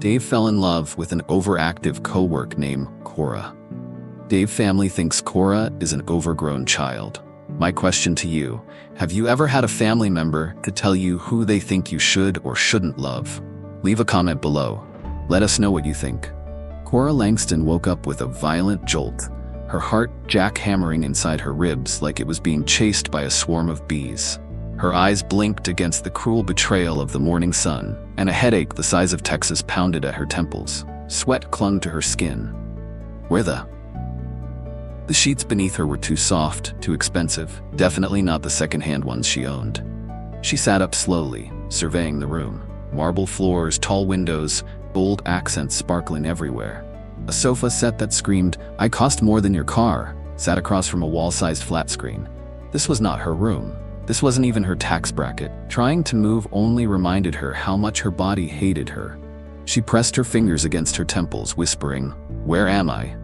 Dave fell in love with an overactive co-worker named Cora. Dave family thinks Cora is an overgrown child. My question to you, have you ever had a family member to tell you who they think you should or shouldn't love? Leave a comment below. Let us know what you think. Cora Langston woke up with a violent jolt, her heart jackhammering inside her ribs like it was being chased by a swarm of bees. Her eyes blinked against the cruel betrayal of the morning sun, and a headache the size of Texas pounded at her temples. Sweat clung to her skin. The sheets beneath her were too soft, too expensive, definitely not the second-hand ones she owned. She sat up slowly, surveying the room. Marble floors, tall windows, bold accents sparkling everywhere. A sofa set that screamed, "I cost more than your car," sat across from a wall-sized flat screen. This was not her room. This wasn't even her tax bracket. Trying to move only reminded her how much her body hated her. She pressed her fingers against her temples, whispering, "Where am I?"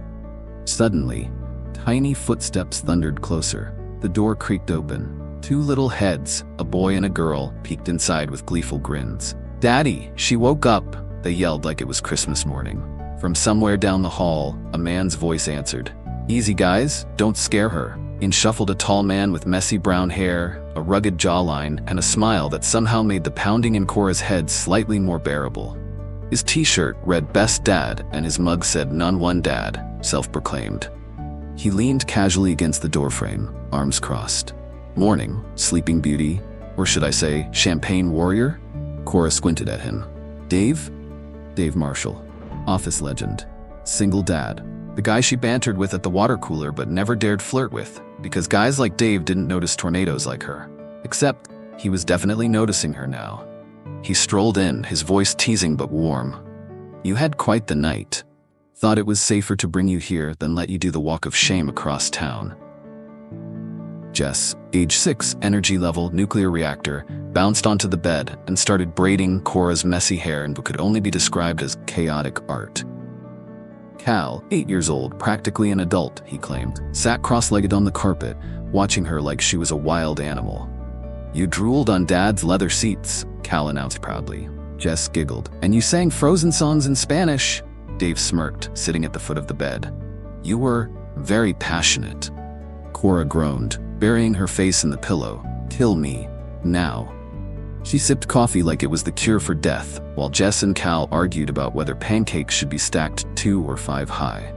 Suddenly, tiny footsteps thundered closer. The door creaked open. Two little heads, a boy and a girl, peeked inside with gleeful grins. "Daddy, she woke up," they yelled like it was Christmas morning. From somewhere down the hall, a man's voice answered. "Easy, guys, don't scare her." In shuffled a tall man with messy brown hair, a rugged jawline, and a smile that somehow made the pounding in Cora's head slightly more bearable. His t-shirt read "Best Dad," and his mug said "None One Dad," self-proclaimed. He leaned casually against the doorframe, arms crossed. "Morning, Sleeping Beauty, or should I say, Champagne Warrior?" Cora squinted at him. "Dave?" Dave Marshall, office legend, single dad. The guy she bantered with at the water cooler but never dared flirt with, because guys like Dave didn't notice tornadoes like her. Except, he was definitely noticing her now. He strolled in, his voice teasing but warm. "You had quite the night. Thought it was safer to bring you here than let you do the walk of shame across town." Jess, age 6, energy level, nuclear reactor, bounced onto the bed and started braiding Cora's messy hair in what could only be described as chaotic art. Cal, 8 years old, practically an adult, he claimed, sat cross-legged on the carpet, watching her like she was a wild animal. "You drooled on Dad's leather seats," Cal announced proudly. Jess giggled. "And you sang Frozen songs in Spanish." Dave smirked, sitting at the foot of the bed. "You were very passionate." Cora groaned, burying her face in the pillow. "Kill me, now." She sipped coffee like it was the cure for death, while Jess and Cal argued about whether pancakes should be stacked 2 or 5 high.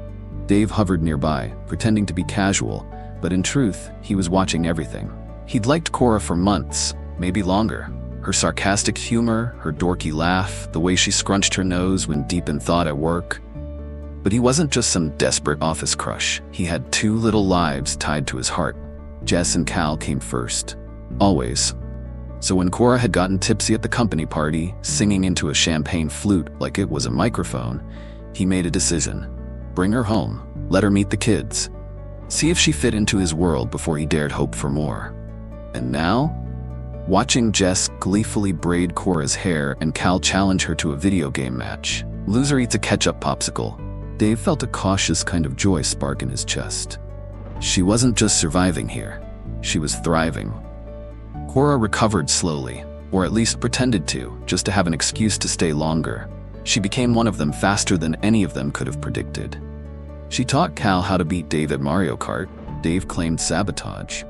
Dave hovered nearby, pretending to be casual, but in truth, he was watching everything. He'd liked Cora for months, maybe longer. Her sarcastic humor, her dorky laugh, the way she scrunched her nose when deep in thought at work. But he wasn't just some desperate office crush. He had 2 little lives tied to his heart. Jess and Cal came first. Always. So when Cora had gotten tipsy at the company party, singing into a champagne flute like it was a microphone, he made a decision. Bring her home, let her meet the kids. See if she fit into his world before he dared hope for more. And now? Watching Jess gleefully braid Cora's hair and Cal challenge her to a video game match. Loser eats a ketchup popsicle. Dave felt a cautious kind of joy spark in his chest. She wasn't just surviving here. She was thriving. Cora recovered slowly, or at least pretended to, just to have an excuse to stay longer. She became one of them faster than any of them could have predicted. She taught Cal how to beat Dave at Mario Kart. Dave claimed sabotage.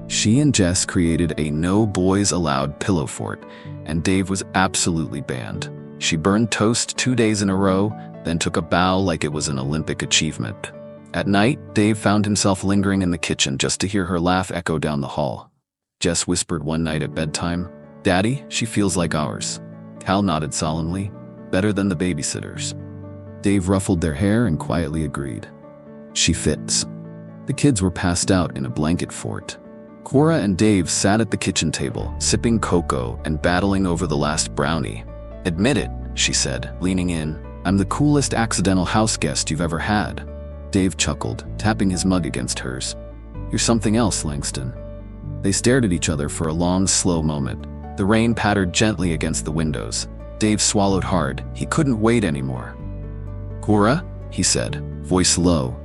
She and Jess created a no boys allowed pillow fort, and Dave was absolutely banned. She burned toast 2 days in a row, then took a bow like it was an Olympic achievement. At night, Dave found himself lingering in the kitchen just to hear her laugh echo down the hall. Jess whispered one night at bedtime, "Daddy, she feels like ours." Cal nodded solemnly, "Better than the babysitters." Dave ruffled their hair and quietly agreed. "She fits." The kids were passed out in a blanket fort. Cora and Dave sat at the kitchen table, sipping cocoa and battling over the last brownie. "Admit it," she said, leaning in. "I'm the coolest accidental house guest you've ever had." Dave chuckled, tapping his mug against hers. "You're something else, Langston." They stared at each other for a long, slow moment. The rain pattered gently against the windows. Dave swallowed hard. He couldn't wait anymore. "Cora," he said, voice low.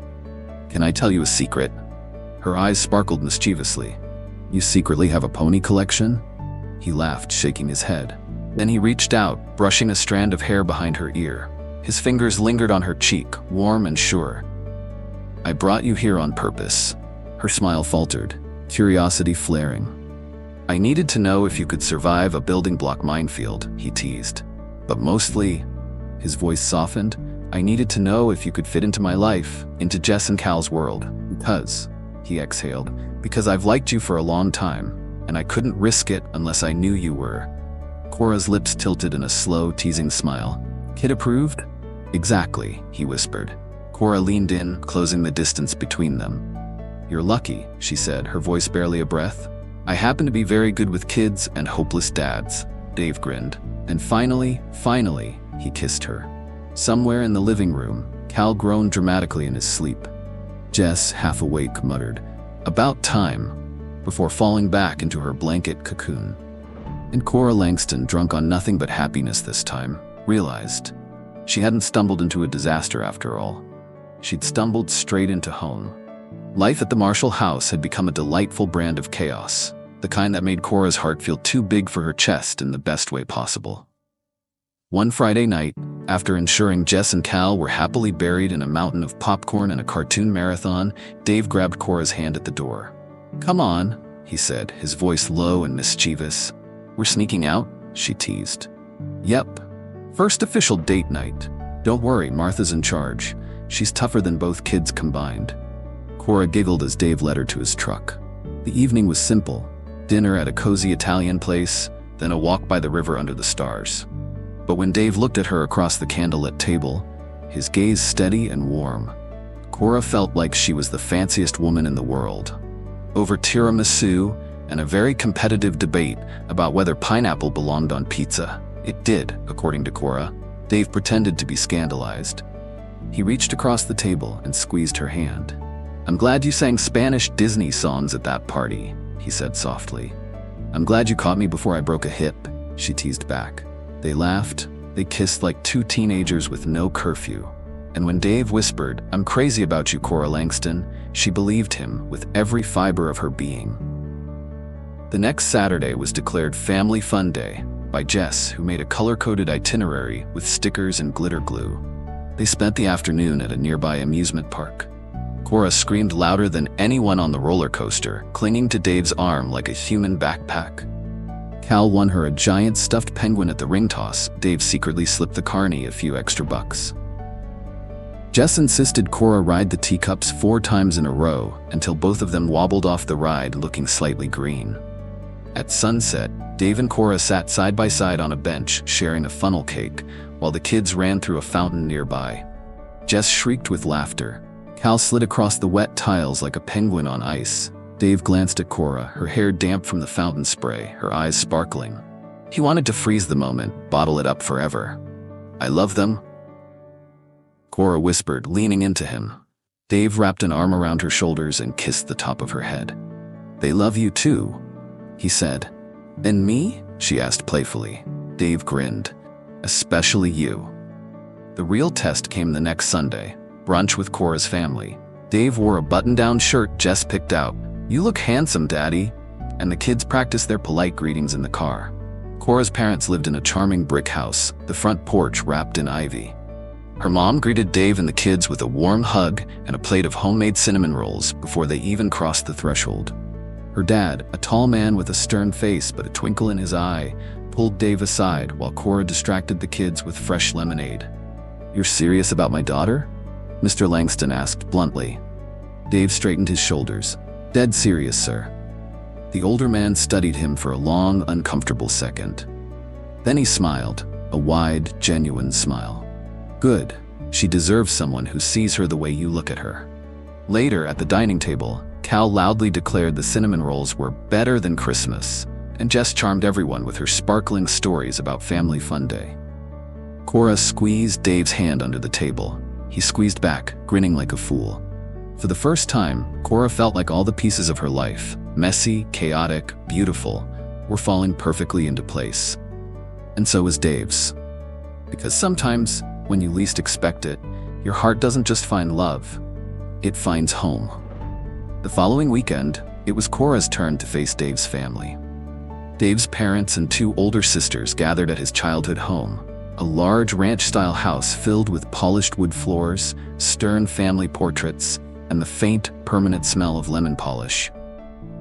"Can I tell you a secret?" Her eyes sparkled mischievously. "You secretly have a pony collection?" He laughed, shaking his head. Then he reached out, brushing a strand of hair behind her ear. His fingers lingered on her cheek, warm and sure. "I brought you here on purpose." Her smile faltered, curiosity flaring. "I needed to know if you could survive a building block minefield," he teased. "But mostly," his voice softened, "I needed to know if you could fit into my life, into Jess and Cal's world. Because," he exhaled, "because I've liked you for a long time, and I couldn't risk it unless I knew you were." Cora's lips tilted in a slow, teasing smile. "Kid approved?" "Exactly," he whispered. Cora leaned in, closing the distance between them. "You're lucky," she said, her voice barely a breath. "I happen to be very good with kids and hopeless dads." Dave grinned. And finally, he kissed her. Somewhere in the living room, Cal groaned dramatically in his sleep. Jess, half awake, muttered, "About time," before falling back into her blanket cocoon. And Cora Langston, drunk on nothing but happiness this time, realized she hadn't stumbled into a disaster after all. She'd stumbled straight into home. Life at the Marshall house had become a delightful brand of chaos, the kind that made Cora's heart feel too big for her chest in the best way possible. One Friday night, after ensuring Jess and Cal were happily buried in a mountain of popcorn and a cartoon marathon, Dave grabbed Cora's hand at the door. "Come on," he said, his voice low and mischievous. "We're sneaking out?" she teased. "Yep. First official date night. Don't worry, Martha's in charge. She's tougher than both kids combined." Cora giggled as Dave led her to his truck. The evening was simple. Dinner at a cozy Italian place, then a walk by the river under the stars. But when Dave looked at her across the candlelit table, his gaze steady and warm, Cora felt like she was the fanciest woman in the world. Over tiramisu and a very competitive debate about whether pineapple belonged on pizza. It did, according to Cora. Dave pretended to be scandalized. He reached across the table and squeezed her hand. "I'm glad you sang Spanish Disney songs at that party," he said softly. "I'm glad you caught me before I broke a hip," she teased back. They laughed. They kissed like two teenagers with no curfew. And when Dave whispered, "I'm crazy about you, Cora Langston," she believed him with every fiber of her being. The next Saturday was declared Family Fun Day by Jess, who made a color-coded itinerary with stickers and glitter glue. They spent the afternoon at a nearby amusement park. Cora screamed louder than anyone on the roller coaster, clinging to Dave's arm like a human backpack. Cal won her a giant stuffed penguin at the ring toss. Dave secretly slipped the carny a few extra bucks. Jess insisted Cora ride the teacups 4 times in a row until both of them wobbled off the ride looking slightly green. At sunset, Dave and Cora sat side by side on a bench, sharing a funnel cake, while the kids ran through a fountain nearby. Jess shrieked with laughter. Cal slid across the wet tiles like a penguin on ice. Dave glanced at Cora, her hair damp from the fountain spray, her eyes sparkling. He wanted to freeze the moment, bottle it up forever. "I love them," Cora whispered, leaning into him. Dave wrapped an arm around her shoulders and kissed the top of her head. "They love you too," he said. "And me?" she asked playfully. Dave grinned. "Especially you." The real test came the next Sunday, brunch with Cora's family. Dave wore a button-down shirt Jess picked out. "You look handsome, Daddy," and the kids practiced their polite greetings in the car. Cora's parents lived in a charming brick house, the front porch wrapped in ivy. Her mom greeted Dave and the kids with a warm hug and a plate of homemade cinnamon rolls before they even crossed the threshold. Her dad, a tall man with a stern face but a twinkle in his eye, pulled Dave aside while Cora distracted the kids with fresh lemonade. "You're serious about my daughter?" Mr. Langston asked bluntly. Dave straightened his shoulders. "Dead serious, sir." The older man studied him for a long, uncomfortable second. Then he smiled, a wide, genuine smile. "Good. She deserves someone who sees her the way you look at her." Later, at the dining table, Cal loudly declared the cinnamon rolls were better than Christmas, and Jess charmed everyone with her sparkling stories about Family Fun Day. Cora squeezed Dave's hand under the table. He squeezed back, grinning like a fool. For the first time, Cora felt like all the pieces of her life, messy, chaotic, beautiful, were falling perfectly into place. And so was Dave's. Because sometimes, when you least expect it, your heart doesn't just find love, it finds home. The following weekend, it was Cora's turn to face Dave's family. Dave's parents and 2 older sisters gathered at his childhood home, A large ranch-style house filled with polished wood floors, stern family portraits, and the faint, permanent smell of lemon polish.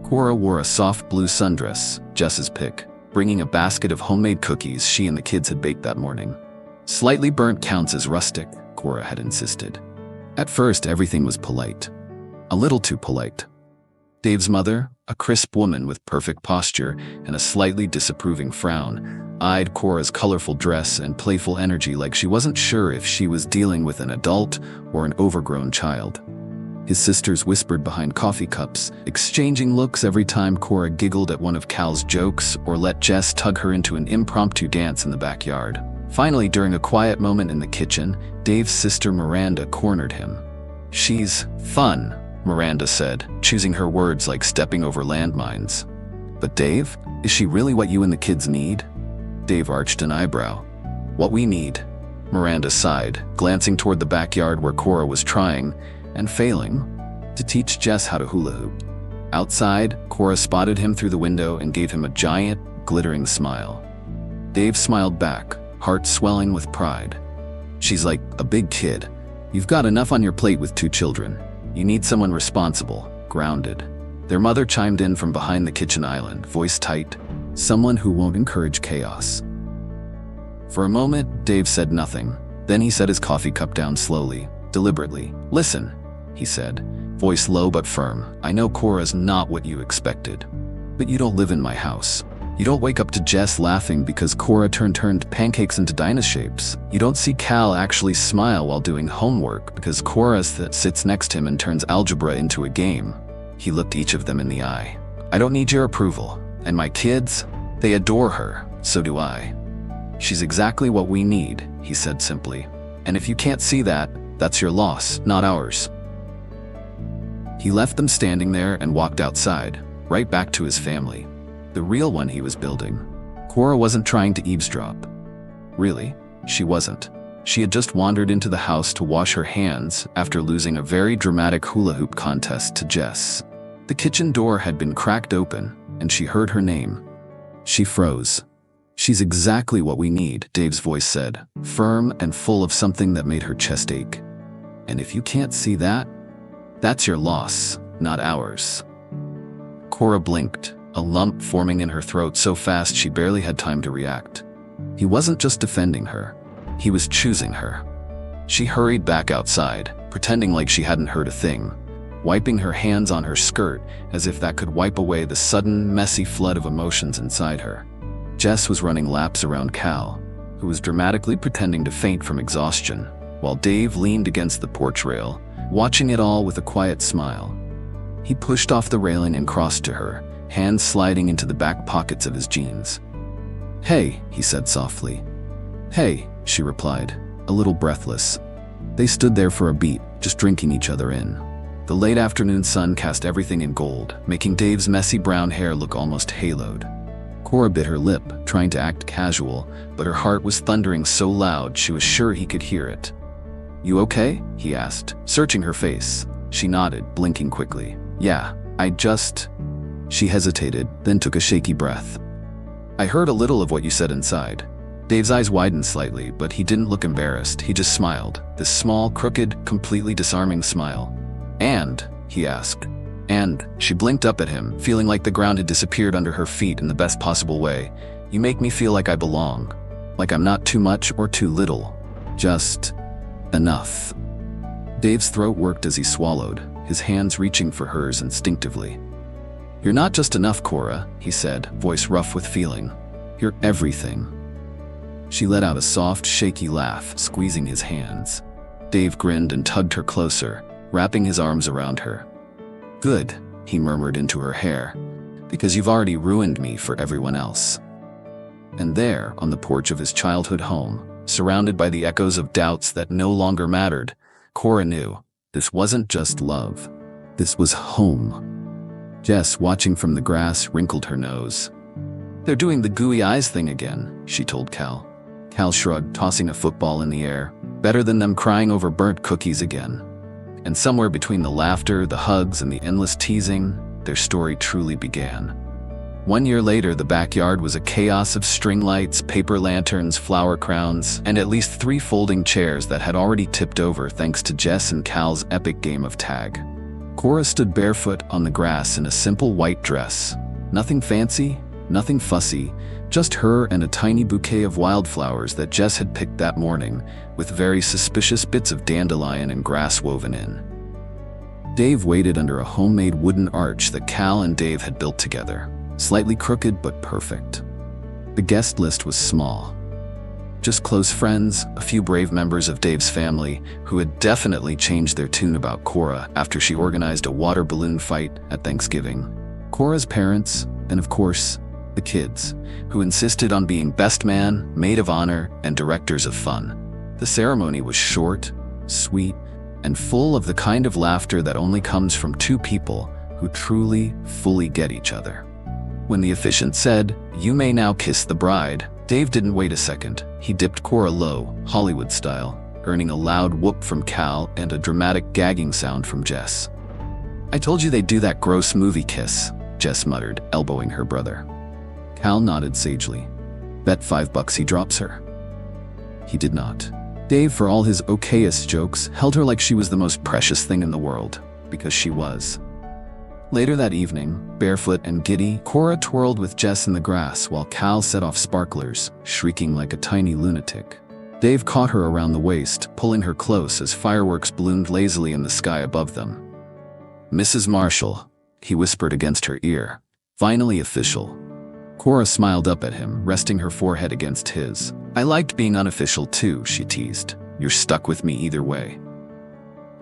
Cora wore a soft blue sundress, Jess's pick, bringing a basket of homemade cookies she and the kids had baked that morning. Slightly burnt counts as rustic, Cora had insisted. At first, everything was polite. A little too polite. Dave's mother, a crisp woman with perfect posture and a slightly disapproving frown, eyed Cora's colorful dress and playful energy like she wasn't sure if she was dealing with an adult or an overgrown child. His sisters whispered behind coffee cups, exchanging looks every time Cora giggled at one of Cal's jokes or let Jess tug her into an impromptu dance in the backyard. Finally, during a quiet moment in the kitchen, Dave's sister Miranda cornered him. "She's fun," Miranda said, choosing her words like stepping over landmines. "But Dave, is she really what you and the kids need?" Dave arched an eyebrow. "What we need," Miranda sighed, glancing toward the backyard where Cora was trying, and failing, to teach Jess how to hula hoop. Outside, Cora spotted him through the window and gave him a giant, glittering smile. Dave smiled back, heart swelling with pride. "She's like a big kid. You've got enough on your plate with 2 children. You need someone responsible, grounded." Their mother chimed in from behind the kitchen island, voice tight, "Someone who won't encourage chaos." For a moment, Dave said nothing. Then he set his coffee cup down slowly, deliberately. "Listen," he said, voice low but firm. "I know Cora's not what you expected. But you don't live in my house. You don't wake up to Jess laughing because Cora turned pancakes into dinosaur shapes. You don't see Cal actually smile while doing homework because Cora sits next to him and turns algebra into a game." He looked each of them in the eye. "I don't need your approval. And my kids, they adore her. So do I. She's exactly what we need," he said simply. "And if you can't see that, that's your loss, not ours." He left them standing there and walked outside, right back to his family. The real one he was building. Cora wasn't trying to eavesdrop. Really, she wasn't. She had just wandered into the house to wash her hands after losing a very dramatic hula hoop contest to Jess. The kitchen door had been cracked open, and she heard her name. She froze. "She's exactly what we need," Dave's voice said, firm and full of something that made her chest ache. "And if you can't see that, that's your loss, not ours." Cora blinked, a lump forming in her throat so fast she barely had time to react. He wasn't just defending her. He was choosing her. She hurried back outside, pretending like she hadn't heard a thing, wiping her hands on her skirt as if that could wipe away the sudden, messy flood of emotions inside her. Jess was running laps around Cal, who was dramatically pretending to faint from exhaustion, while Dave leaned against the porch rail, watching it all with a quiet smile. He pushed off the railing and crossed to her, hands sliding into the back pockets of his jeans. "Hey," he said softly. "Hey," she replied, a little breathless. They stood there for a beat, just drinking each other in. The late afternoon sun cast everything in gold, making Dave's messy brown hair look almost haloed. Cora bit her lip, trying to act casual, but her heart was thundering so loud she was sure he could hear it. "You okay?" he asked, searching her face. She nodded, blinking quickly. "Yeah, I just..." She hesitated, then took a shaky breath. "I heard a little of what you said inside." Dave's eyes widened slightly, but he didn't look embarrassed. He just smiled, this small, crooked, completely disarming smile. "And?" he asked. "And," she blinked up at him, feeling like the ground had disappeared under her feet in the best possible way. "You make me feel like I belong. Like I'm not too much or too little. Just enough." Dave's throat worked as he swallowed, his hands reaching for hers instinctively. "You're not just enough, Cora," he said, voice rough with feeling. "You're everything." She let out a soft, shaky laugh, squeezing his hands. Dave grinned and tugged her closer, wrapping his arms around her. "Good," he murmured into her hair, "because you've already ruined me for everyone else." And there, on the porch of his childhood home, surrounded by the echoes of doubts that no longer mattered, Cora knew this wasn't just love. This was home. Jess, watching from the grass, wrinkled her nose. "They're doing the gooey eyes thing again," she told Cal. Cal shrugged, tossing a football in the air. "Better than them crying over burnt cookies again." And somewhere between the laughter, the hugs, and the endless teasing, their story truly began. 1 year later, the backyard was a chaos of string lights, paper lanterns, flower crowns, and at least 3 folding chairs that had already tipped over thanks to Jess and Cal's epic game of tag. Cora stood barefoot on the grass in a simple white dress. Nothing fancy, nothing fussy, just her and a tiny bouquet of wildflowers that Jess had picked that morning, with very suspicious bits of dandelion and grass woven in. Dave waited under a homemade wooden arch that Cal and Dave had built together. Slightly crooked but perfect. The guest list was small. Just close friends, a few brave members of Dave's family who had definitely changed their tune about Cora after she organized a water balloon fight at Thanksgiving. Cora's parents, and of course, the kids, who insisted on being best man, maid of honor, and directors of fun. The ceremony was short, sweet, and full of the kind of laughter that only comes from 2 people who truly, fully get each other. When the officiant said, "You may now kiss the bride," Dave didn't wait a second. He dipped Cora low, Hollywood style, earning a loud whoop from Cal and a dramatic gagging sound from Jess. "I told you they'd do that gross movie kiss," Jess muttered, elbowing her brother. Cal nodded sagely. "Bet $5 he drops her." He did not. Dave, for all his okayest jokes, held her like she was the most precious thing in the world, because she was. Later that evening, barefoot and giddy, Cora twirled with Jess in the grass while Cal set off sparklers, shrieking like a tiny lunatic. Dave caught her around the waist, pulling her close as fireworks bloomed lazily in the sky above them. "Mrs. Marshall," he whispered against her ear. "Finally official." Cora smiled up at him, resting her forehead against his. "I liked being unofficial too," she teased. "You're stuck with me either way."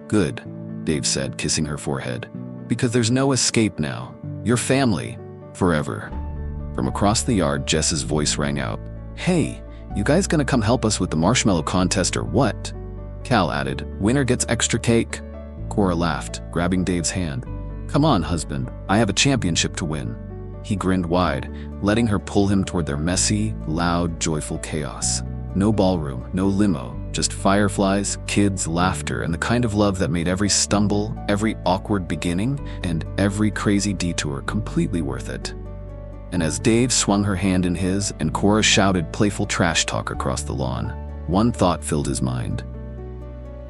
"Good," Dave said, kissing her forehead. "Because there's no escape now. You're family. Forever." From across the yard, Jess's voice rang out. "Hey, you guys gonna come help us with the marshmallow contest or what?" Cal added, "Winner gets extra cake." Cora laughed, grabbing Dave's hand. "Come on, husband. I have a championship to win." He grinned wide, letting her pull him toward their messy, loud, joyful chaos. No ballroom, no limo, just fireflies, kids, laughter, and the kind of love that made every stumble, every awkward beginning, and every crazy detour completely worth it. And as Dave swung her hand in his and Cora shouted playful trash talk across the lawn, one thought filled his mind.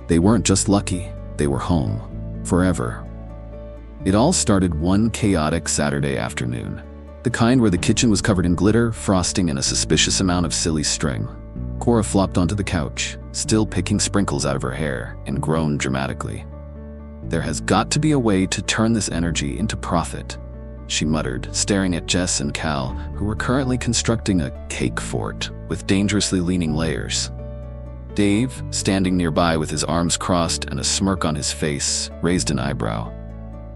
They weren't just lucky, they were home. Forever. It all started one chaotic Saturday afternoon. The kind where the kitchen was covered in glitter, frosting, and a suspicious amount of silly string. Cora flopped onto the couch, still picking sprinkles out of her hair, and groaned dramatically. "There has got to be a way to turn this energy into profit," she muttered, staring at Jess and Cal, who were currently constructing a cake fort with dangerously leaning layers. Dave, standing nearby with his arms crossed and a smirk on his face, raised an eyebrow.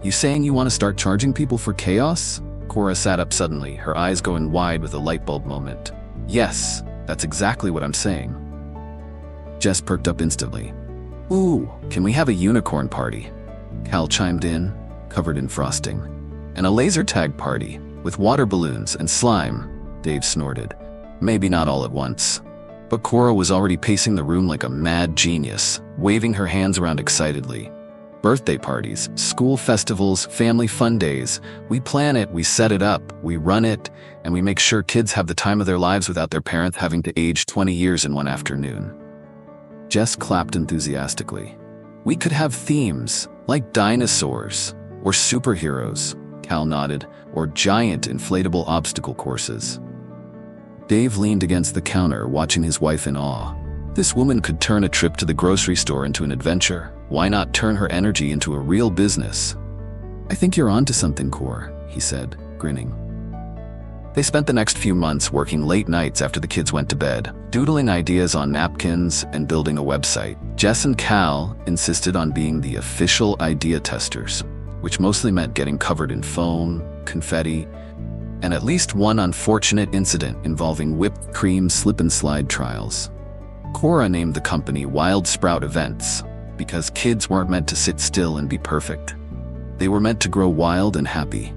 "You saying you want to start charging people for chaos?" Cora sat up suddenly, her eyes going wide with a light bulb moment. "Yes, that's exactly what I'm saying." Jess perked up instantly. "Ooh, can we have a unicorn party?" Cal chimed in, covered in frosting. "And a laser tag party, with water balloons and slime," Dave snorted. "Maybe not all at once." But Cora was already pacing the room like a mad genius, waving her hands around excitedly. "Birthday parties, school festivals, family fun days. We plan it, we set it up, we run it, and we make sure kids have the time of their lives without their parents having to age 20 years in one afternoon." Jess clapped enthusiastically. "We could have themes, like dinosaurs, or superheroes," Cal nodded, "or giant inflatable obstacle courses." Dave leaned against the counter, watching his wife in awe. This woman could turn a trip to the grocery store into an adventure. Why not turn her energy into a real business? "I think you're onto something, Cora," he said, grinning. They spent the next few months working late nights after the kids went to bed, doodling ideas on napkins and building a website. Jess and Cal insisted on being the official idea testers, which mostly meant getting covered in foam, confetti, and at least one unfortunate incident involving whipped cream slip-and-slide trials. Cora named the company Wild Sprout Events because kids weren't meant to sit still and be perfect. They were meant to grow wild and happy.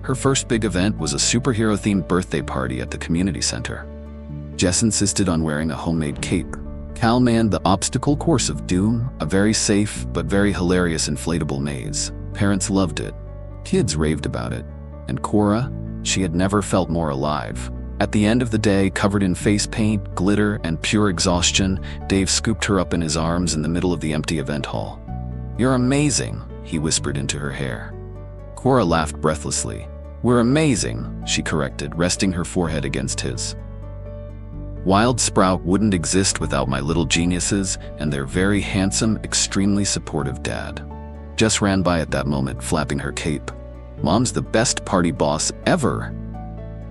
Her first big event was a superhero-themed birthday party at the community center. Jess insisted on wearing a homemade cape. Cal manned the obstacle course of doom, a very safe but very hilarious inflatable maze. Parents loved it. Kids raved about it. And Cora? She had never felt more alive. At the end of the day, covered in face paint, glitter, and pure exhaustion, Dave scooped her up in his arms in the middle of the empty event hall. "You're amazing," he whispered into her hair. Cora laughed breathlessly. "We're amazing," she corrected, resting her forehead against his. "Wild Sprout wouldn't exist without my little geniuses and their very handsome, extremely supportive dad." Jess ran by at that moment, flapping her cape. "Mom's the best party boss ever."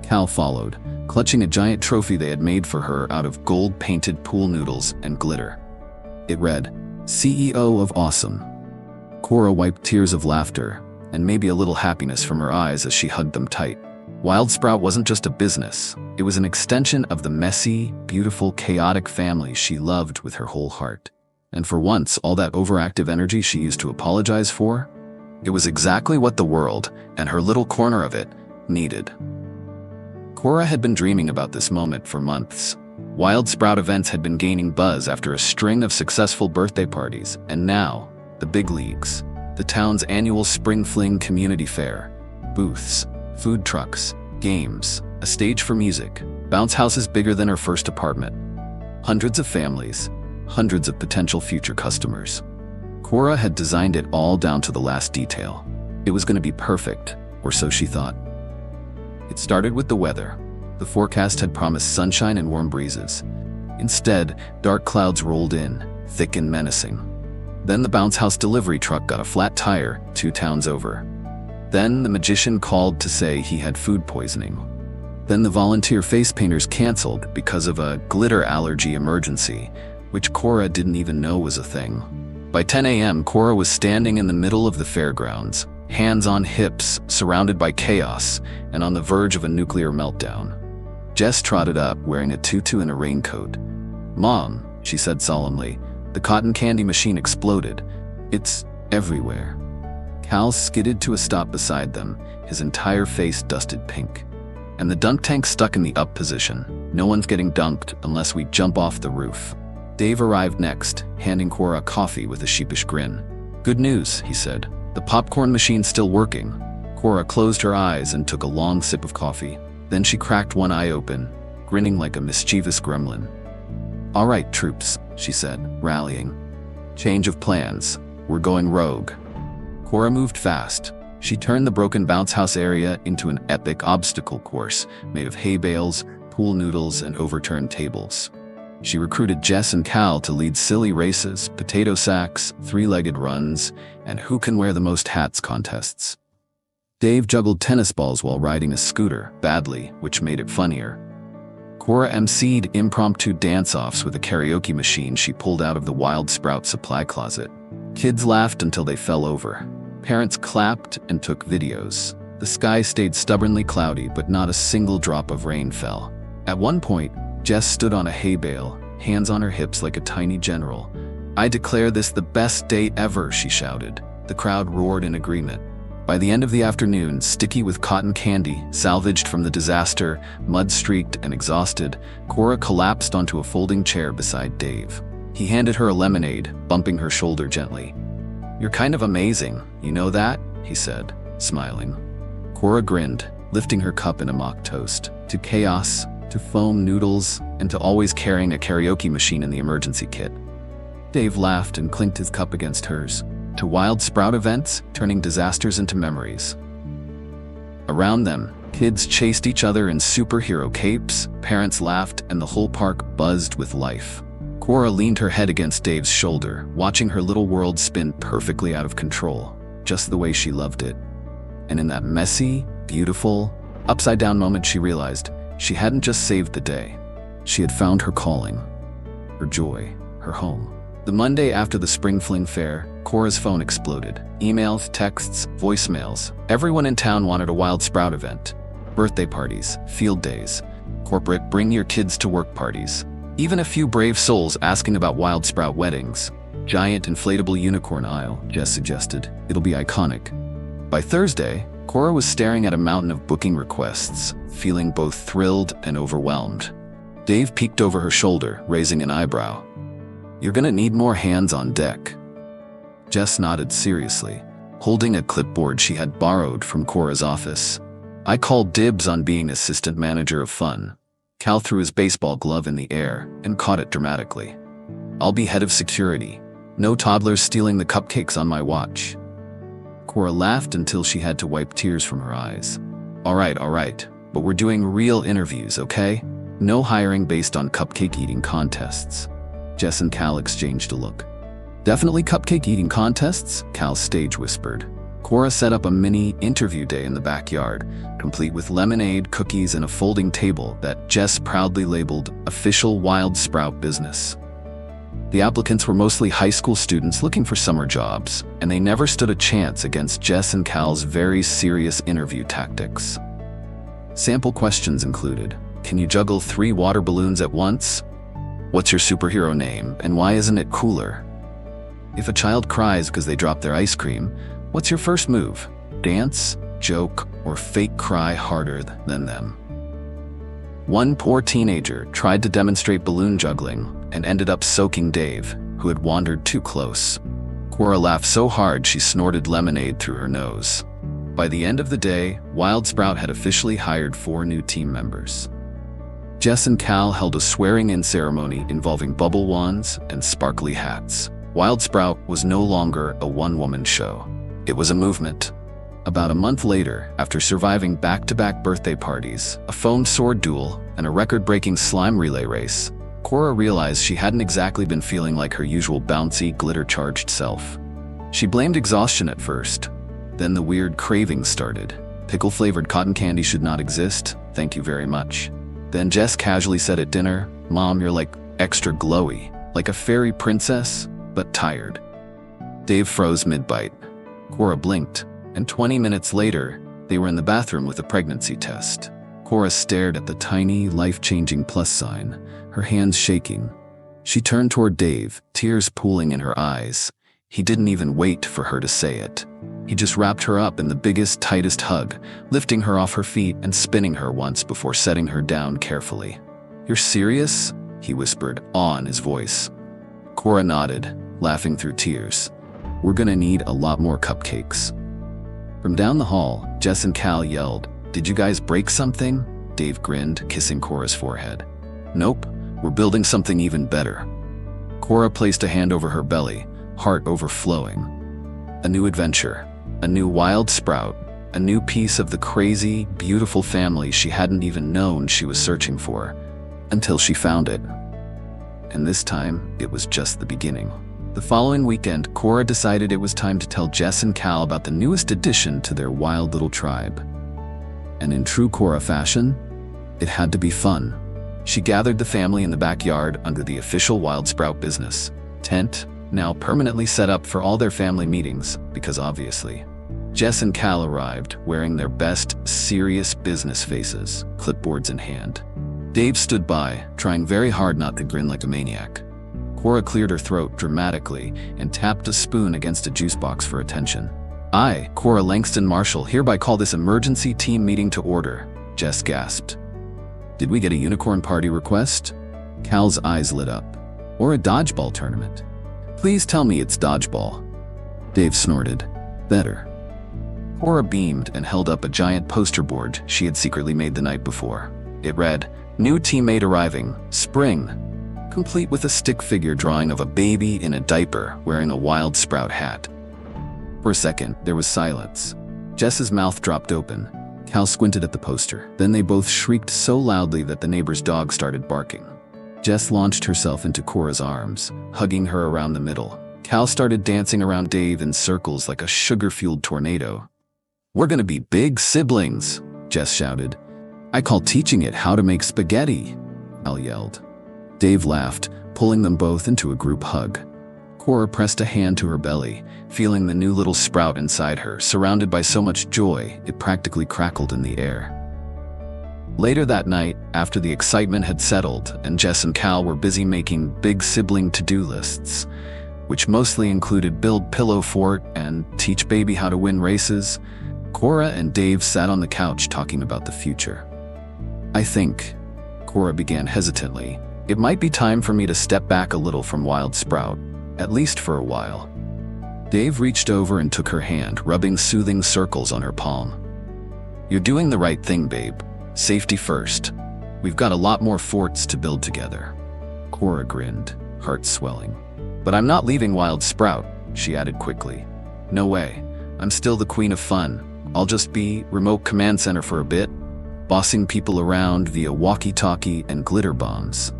Cal followed, clutching a giant trophy they had made for her out of gold-painted pool noodles and glitter. It read, "CEO of Awesome." Cora wiped tears of laughter and maybe a little happiness from her eyes as she hugged them tight. Wild Sprout wasn't just a business. It was an extension of the messy, beautiful, chaotic family she loved with her whole heart. And for once, all that overactive energy she used to apologize for, it was exactly what the world, and her little corner of it, needed. Cora had been dreaming about this moment for months. Wild Sprout events had been gaining buzz after a string of successful birthday parties, and now, the big leagues. The town's annual Spring Fling community fair. Booths, food trucks, games, a stage for music, bounce houses bigger than her first apartment. Hundreds of families, hundreds of potential future customers. Cora had designed it all down to the last detail. It was going to be perfect, or so she thought. It started with the weather. The forecast had promised sunshine and warm breezes. Instead, dark clouds rolled in, thick and menacing. Then the bounce house delivery truck got a flat tire 2 towns over. Then the magician called to say he had food poisoning. Then the volunteer face painters canceled because of a glitter allergy emergency, which Cora didn't even know was a thing. By 10 a.m., Cora was standing in the middle of the fairgrounds, hands on hips, surrounded by chaos, and on the verge of a nuclear meltdown. Jess trotted up, wearing a tutu and a raincoat. "Mom," she said solemnly, "the cotton candy machine exploded. It's everywhere." Cal skidded to a stop beside them, his entire face dusted pink. "And the dunk tank stuck in the up position. No one's getting dunked unless we jump off the roof." Dave arrived next, handing Cora a coffee with a sheepish grin. "Good news," he said. "The popcorn machine's still working." Cora closed her eyes and took a long sip of coffee. Then she cracked one eye open, grinning like a mischievous gremlin. "All right, troops," she said, rallying. "Change of plans. We're going rogue." Cora moved fast. She turned the broken bounce house area into an epic obstacle course made of hay bales, pool noodles, and overturned tables. She recruited Jess and Cal to lead silly races, potato sacks, 3-legged runs, and who can wear the most hats contests. Dave juggled tennis balls while riding a scooter, badly, which made it funnier. Cora emceed impromptu dance-offs with a karaoke machine she pulled out of the Wild Sprout supply closet. Kids laughed until they fell over. Parents clapped and took videos. The sky stayed stubbornly cloudy, but not a single drop of rain fell. At one point, Jess stood on a hay bale, hands on her hips like a tiny general. "I declare this the best day ever," she shouted. The crowd roared in agreement. By the end of the afternoon, sticky with cotton candy, salvaged from the disaster, mud-streaked and exhausted, Cora collapsed onto a folding chair beside Dave. He handed her a lemonade, bumping her shoulder gently. "You're kind of amazing, you know that?" he said, smiling. Cora grinned, lifting her cup in a mock toast. To chaos, to foam noodles, and to always carrying a karaoke machine in the emergency kit. Dave laughed and clinked his cup against hers. To Wild Sprout events, turning disasters into memories. Around them, kids chased each other in superhero capes, parents laughed, and the whole park buzzed with life. Cora leaned her head against Dave's shoulder, watching her little world spin perfectly out of control, just the way she loved it. And in that messy, beautiful, upside-down moment, she realized she hadn't just saved the day. She had found her calling, her joy, her home. The Monday after the Spring Fling Fair, Cora's phone exploded. Emails, texts, voicemails. Everyone in town wanted a Wild Sprout event. Birthday parties, field days, corporate bring your kids to work parties. Even a few brave souls asking about Wild Sprout weddings. Giant inflatable unicorn aisle, Jess suggested. It'll be iconic. By Thursday, Cora was staring at a mountain of booking requests, feeling both thrilled and overwhelmed. Dave peeked over her shoulder, raising an eyebrow. "You're gonna need more hands on deck." Jess nodded seriously, holding a clipboard she had borrowed from Cora's office. I called dibs on being assistant manager of fun. Cal threw his baseball glove in the air and caught it dramatically. I'll be head of security. No toddlers stealing the cupcakes on my watch. Cora laughed until she had to wipe tears from her eyes. All right, but we're doing real interviews, okay? No hiring based on cupcake eating contests. Jess and Cal exchanged a look. Definitely cupcake eating contests? Cal stage whispered. Cora set up a mini interview day in the backyard, complete with lemonade, cookies, and a folding table that Jess proudly labeled Official Wild Sprout Business. The applicants were mostly high school students looking for summer jobs, and they never stood a chance against Jess and Cal's very serious interview tactics. Sample questions included, can you juggle 3 water balloons at once? What's your superhero name, and why isn't it cooler? If a child cries because they dropped their ice cream, what's your first move? Dance, joke, or fake cry harder than them? One poor teenager tried to demonstrate balloon juggling and ended up soaking Dave, who had wandered too close. Cora laughed so hard she snorted lemonade through her nose. By the end of the day, Wild Sprout had officially hired 4 new team members. Jess and Cal held a swearing-in ceremony involving bubble wands and sparkly hats. Wild Sprout was no longer a one-woman show. It was a movement. About a month later, after surviving back-to-back birthday parties, a foamed sword duel, and a record-breaking slime relay race, Cora realized she hadn't exactly been feeling like her usual bouncy, glitter-charged self. She blamed exhaustion at first. Then the weird cravings started. Pickle-flavored cotton candy should not exist, thank you very much. Then Jess casually said at dinner, Mom, you're like extra glowy, like a fairy princess, but tired. Dave froze mid-bite. Cora blinked, and 20 minutes later, they were in the bathroom with a pregnancy test. Cora stared at the tiny, life-changing plus sign, her hands shaking. She turned toward Dave, tears pooling in her eyes. He didn't even wait for her to say it. He just wrapped her up in the biggest, tightest hug, lifting her off her feet and spinning her once before setting her down carefully. You're serious? He whispered, awe in his voice. Cora nodded, laughing through tears. We're gonna need a lot more cupcakes. From down the hall, Jess and Cal yelled, Did you guys break something? Dave grinned, kissing Cora's forehead. Nope, we're building something even better. Cora placed a hand over her belly, heart overflowing. A new adventure, a new wild sprout, a new piece of the crazy, beautiful family she hadn't even known she was searching for, until she found it. And this time, it was just the beginning. The following weekend, Cora decided it was time to tell Jess and Cal about the newest addition to their wild little tribe. And in true Cora fashion, it had to be fun. She gathered the family in the backyard under the official Wild Sprout business tent, now permanently set up for all their family meetings, because obviously. Jess and Cal arrived, wearing their best, serious business faces, clipboards in hand. Dave stood by, trying very hard not to grin like a maniac. Cora cleared her throat dramatically and tapped a spoon against a juice box for attention. I, Cora Langston Marshall, hereby call this emergency team meeting to order, Jess gasped. Did we get a unicorn party request? Cal's eyes lit up. Or a dodgeball tournament? Please tell me it's dodgeball. Dave snorted. Better. Cora beamed and held up a giant poster board she had secretly made the night before. It read, New teammate arriving, spring. Complete with a stick figure drawing of a baby in a diaper wearing a Wild Sprout hat. For a second, there was silence. Jess's mouth dropped open. Cal squinted at the poster. Then they both shrieked so loudly that the neighbor's dog started barking. Jess launched herself into Cora's arms, hugging her around the middle. Cal started dancing around Dave in circles like a sugar-fueled tornado. We're gonna be big siblings, Jess shouted. I call teaching it how to make spaghetti, Cal yelled. Dave laughed, pulling them both into a group hug. Cora pressed a hand to her belly, feeling the new little sprout inside her. Surrounded by so much joy, it practically crackled in the air. Later that night, after the excitement had settled and Jess and Cal were busy making big sibling to-do lists, which mostly included build pillow fort and teach baby how to win races, Cora and Dave sat on the couch talking about the future. I think, Cora began hesitantly, it might be time for me to step back a little from Wild Sprout, at least for a while. Dave reached over and took her hand, rubbing soothing circles on her palm. You're doing the right thing, babe. Safety first. We've got a lot more forts to build together. Cora grinned, heart swelling. But I'm not leaving Wild Sprout, she added quickly. No way. I'm still the queen of fun. I'll just be remote command center for a bit, bossing people around via walkie-talkie and glitter bombs.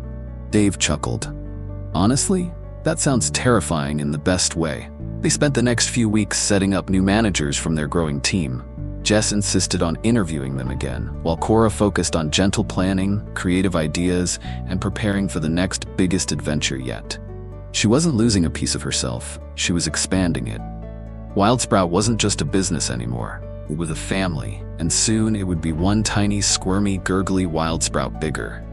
Dave chuckled. Honestly, that sounds terrifying in the best way. They spent the next few weeks setting up new managers from their growing team. Jess insisted on interviewing them again, while Cora focused on gentle planning, creative ideas, and preparing for the next biggest adventure yet. She wasn't losing a piece of herself, she was expanding it. Wild Sprout wasn't just a business anymore. It was a family, and soon it would be one tiny, squirmy, gurgly Wild Sprout bigger.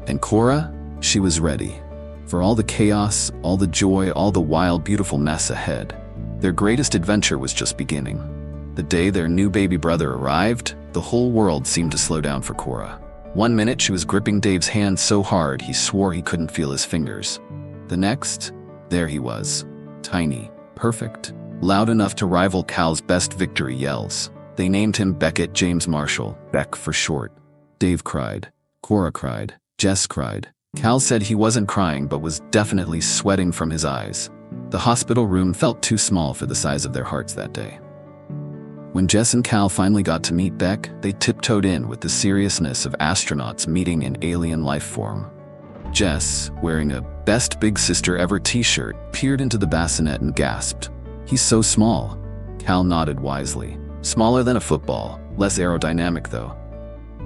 And Cora? She was ready. For all the chaos, all the joy, all the wild, beautiful mess ahead. Their greatest adventure was just beginning. The day their new baby brother arrived, the whole world seemed to slow down for Cora. One minute she was gripping Dave's hand so hard he swore he couldn't feel his fingers. The next, there he was. Tiny, perfect, loud enough to rival Cal's best victory yells. They named him Beckett James Marshall, Beck for short. Dave cried. Cora cried. Jess cried. Cal said he wasn't crying but was definitely sweating from his eyes. The hospital room felt too small for the size of their hearts that day. When Jess and Cal finally got to meet Beck, they tiptoed in with the seriousness of astronauts meeting an alien life form. Jess, wearing a Best Big Sister Ever t-shirt, peered into the bassinet and gasped. He's so small. Cal nodded wisely. Smaller than a football, less aerodynamic though.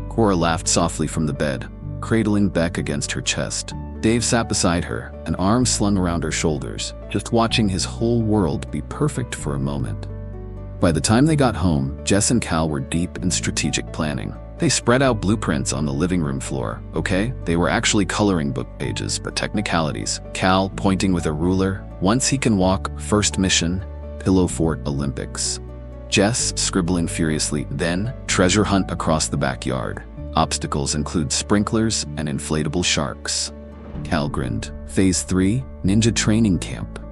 Cora laughed softly from the bed, cradling Beck against her chest. Dave sat beside her, an arm slung around her shoulders, just watching his whole world be perfect for a moment. By the time they got home, Jess and Cal were deep in strategic planning. They spread out blueprints on the living room floor, okay? They were actually coloring book pages, but technicalities. Cal pointing with a ruler, once he can walk, first mission, Pillow Fort Olympics. Jess scribbling furiously, then treasure hunt across the backyard. Obstacles include sprinklers and inflatable sharks. Cal grinned. Phase 3, ninja training camp.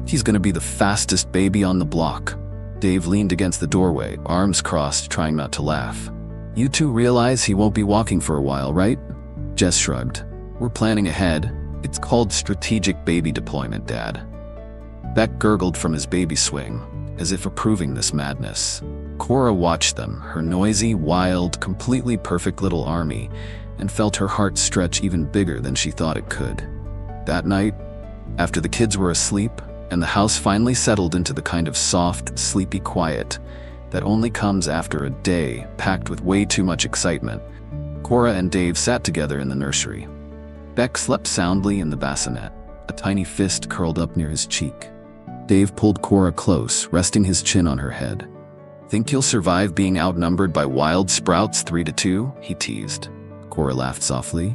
He's gonna be the fastest baby on the block. Dave leaned against the doorway, arms crossed, trying not to laugh. You two realize he won't be walking for a while, right? Jess shrugged. We're planning ahead. It's called strategic baby deployment, Dad. Beck gurgled from his baby swing, as if approving this madness. Cora watched them, her noisy, wild, completely perfect little army, and felt her heart stretch even bigger than she thought it could. That night, after the kids were asleep, and the house finally settled into the kind of soft, sleepy quiet that only comes after a day packed with way too much excitement, Cora and Dave sat together in the nursery. Beck slept soundly in the bassinet, a tiny fist curled up near his cheek. Dave pulled Cora close, resting his chin on her head. Think you'll survive being outnumbered by Wild Sprouts 3-2? He teased. Cora laughed softly,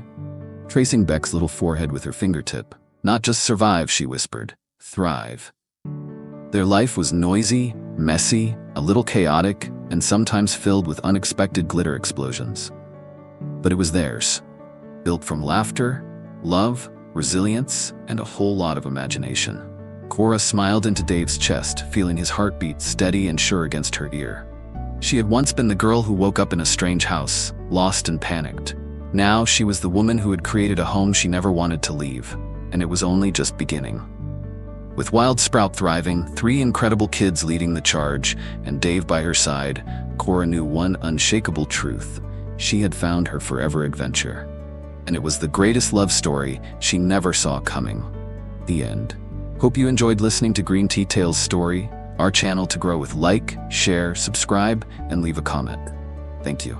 tracing Beck's little forehead with her fingertip. Not just survive, she whispered. Thrive. Their life was noisy, messy, a little chaotic, and sometimes filled with unexpected glitter explosions. But it was theirs, built from laughter, love, resilience, and a whole lot of imagination. Cora smiled into Dave's chest, feeling his heartbeat steady and sure against her ear. She had once been the girl who woke up in a strange house, lost and panicked. Now she was the woman who had created a home she never wanted to leave, and it was only just beginning. With Wild Sprout thriving, 3 incredible kids leading the charge, and Dave by her side, Cora knew one unshakable truth. She had found her forever adventure. And it was the greatest love story she never saw coming. The end. Hope you enjoyed listening to Green Tea Tales' story, our channel to grow with. Like, share, subscribe, and leave a comment. Thank you.